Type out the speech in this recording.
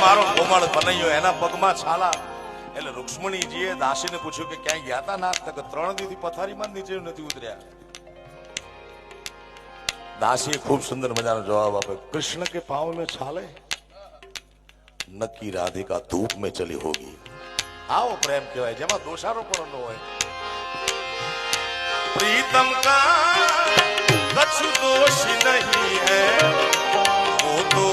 મારો કોમળ કનૈયો એના પગમાં છાલા. એટલે રૂક્ષ્મણીજીએ દાસીને પૂછ્યું કે ક્યાંય ગયા તા ના? તો કે 3 દીથી પથારીમાં નીચે નથી ઉતર્યા. દાસીએ ખૂબ સુંદર મજાનો જવાબ આપ્યો, કૃષ્ણ કે પાँव में छाले નક્કી રાધિકા ધૂપ में चली होगी. આવો પ્રેમ કહેવાય જેમાં દોષારોપણ ન હોય. प्रीतम का कछु दोष नहीं है वो तो